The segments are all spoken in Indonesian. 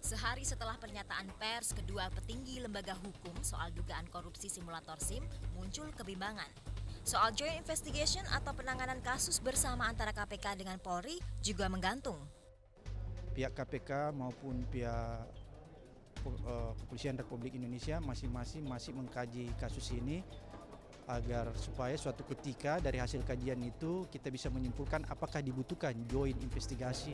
Sehari setelah pernyataan pers kedua petinggi lembaga hukum soal dugaan korupsi simulator SIM, muncul kebimbangan. Soal joint investigation atau penanganan kasus bersama antara KPK dengan Polri juga menggantung. Pihak KPK maupun pihak Kepolisian Republik Indonesia masing-masing masih mengkaji kasus ini agar supaya suatu ketika dari hasil kajian itu kita bisa menyimpulkan apakah dibutuhkan joint investigasi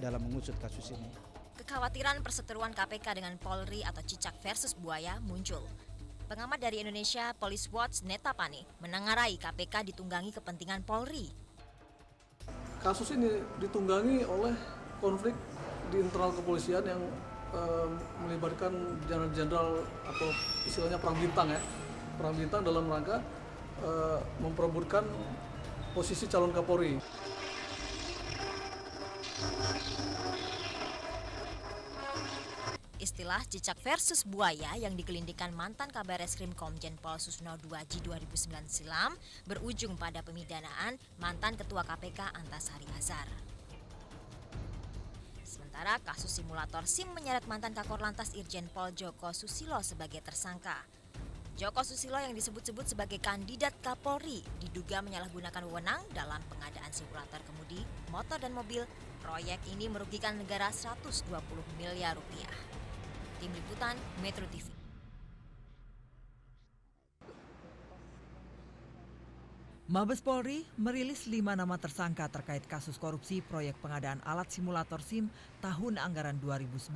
dalam mengusut kasus ini. Kekhawatiran perseteruan KPK dengan Polri atau cicak versus buaya muncul. Pengamat dari Indonesia Police Watch Neta Pane menengarai KPK ditunggangi kepentingan Polri. Kasus ini ditunggangi oleh konflik di internal kepolisian yang melibatkan jenderal-jenderal atau istilahnya perang bintang ya. Perang bintang dalam rangka memperebutkan posisi calon Kapolri. Istilah cicak versus buaya yang dikelindingkan mantan Kabar Reskrim Komjen Pol Susno 2J 2009 silam berujung pada pemidanaan mantan Ketua KPK Antasari Azhar. Sementara kasus simulator SIM menyeret mantan Kakor Lantas Irjen Pol Joko Susilo sebagai tersangka. Joko Susilo yang disebut-sebut sebagai kandidat Kapolri diduga menyalahgunakan wewenang dalam pengadaan simulator kemudi, motor dan mobil. Proyek ini merugikan negara 120 miliar rupiah. Tim Liputan Metro TV. Mabes Polri merilis 5 nama tersangka terkait kasus korupsi proyek pengadaan alat simulator SIM tahun anggaran 2011.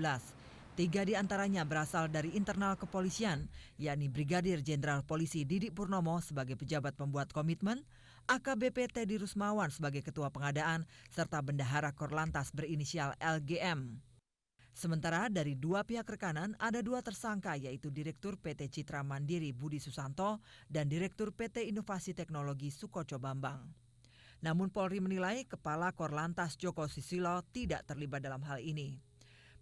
3 diantaranya berasal dari internal kepolisian, yakni Brigadir Jenderal Polisi Didik Purnomo sebagai pejabat pembuat komitmen, AKBP Teddy Rusmawan sebagai ketua pengadaan, serta Bendahara Korlantas berinisial LGM. Sementara dari 2 pihak rekanan ada 2 tersangka yaitu Direktur PT Citra Mandiri Budi Susanto dan Direktur PT Inovasi Teknologi Sukoco Bambang. Namun Polri menilai Kepala Korlantas Joko Susilo tidak terlibat dalam hal ini.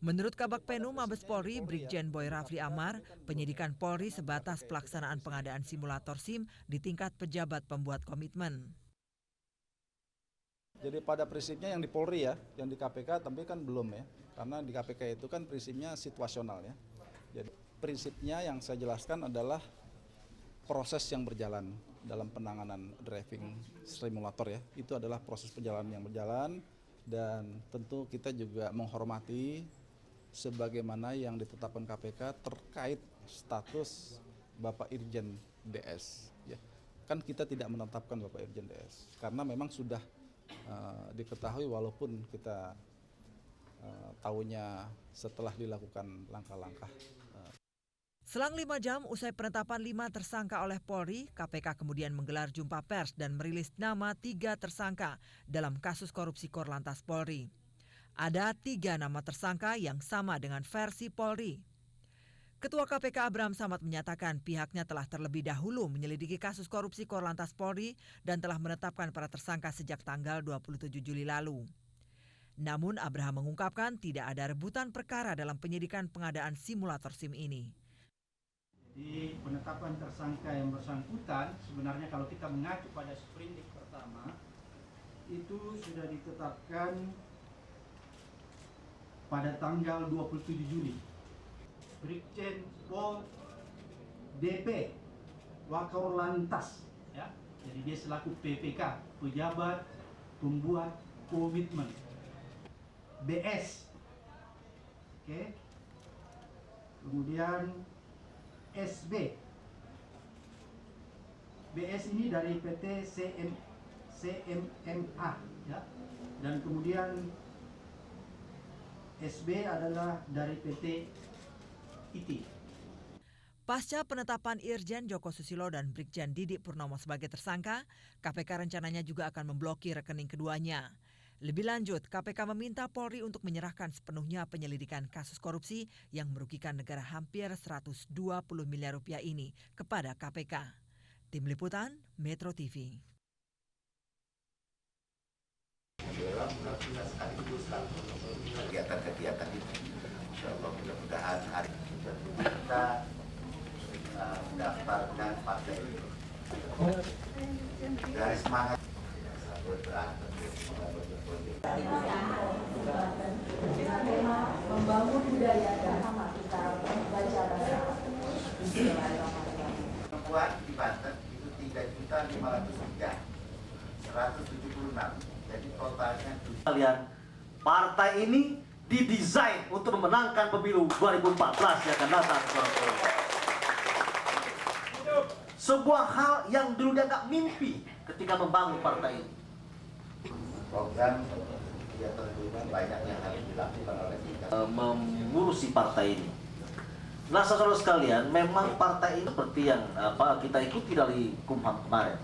Menurut Kabag Penum Mabes Polri Brigjen Boy Rafli Amar, penyidikan Polri sebatas pelaksanaan pengadaan simulator SIM di tingkat pejabat pembuat komitmen. Jadi pada prinsipnya yang di Polri ya, yang di KPK tapi kan belum ya. Karena di KPK itu kan prinsipnya situasional ya. Jadi prinsipnya yang saya jelaskan adalah proses yang berjalan dalam penanganan driving simulator ya. Itu adalah proses perjalanan yang berjalan dan tentu kita juga menghormati sebagaimana yang ditetapkan KPK terkait status Bapak Irjen DS ya. Kan kita tidak menetapkan Bapak Irjen DS karena memang sudah diketahui walaupun kita tahunya setelah dilakukan langkah-langkah. Selang 5 jam usai penetapan 5 tersangka oleh Polri, KPK kemudian menggelar jumpa pers dan merilis nama 3 tersangka dalam kasus korupsi Korlantas Polri. Ada 3 nama tersangka yang sama dengan versi Polri. Ketua KPK Abraham Samad menyatakan pihaknya telah terlebih dahulu menyelidiki kasus korupsi Korlantas Polri dan telah menetapkan para tersangka sejak tanggal 27 Juli lalu. Namun Abraham mengungkapkan tidak ada rebutan perkara dalam penyidikan pengadaan simulator SIM ini. Di penetapan tersangka yang bersangkutan, sebenarnya kalau kita mengacu pada sprindik pertama, itu sudah ditetapkan pada tanggal 27 Juli. Brigjen Pol DP Wakor Lantas, ya. Jadi dia selaku PPK, pejabat pembuat komitmen. BS, oke. Kemudian SB. BS ini dari PT CMMA, ya. Dan kemudian SB adalah dari PT IT. Pasca penetapan Irjen Joko Susilo dan Brigjen Didik Purnomo sebagai tersangka, KPK rencananya juga akan memblokir rekening keduanya. Lebih lanjut, KPK meminta Polri untuk menyerahkan sepenuhnya penyelidikan kasus korupsi yang merugikan negara hampir 120 miliar rupiah ini kepada KPK. Tim Liputan Metro TV. Kegiatan-kegiatan itu, insyaallah mudah-mudahan hari kita mendaftarkan partai dari semangat membangun budaya 176. Jadi totalnya Kalian, partai ini didesain untuk memenangkan pemilu 2014 yang akan datang. Sebuah hal yang dulu dianggap mimpi ketika membangun partai ini. program ya tentunya banyak yang harus dilakukan oleh kita. Mengurusi partai ini. Nah, saudara sekalian, memang partai ini seperti yang kita ikuti dari Kumham kemarin.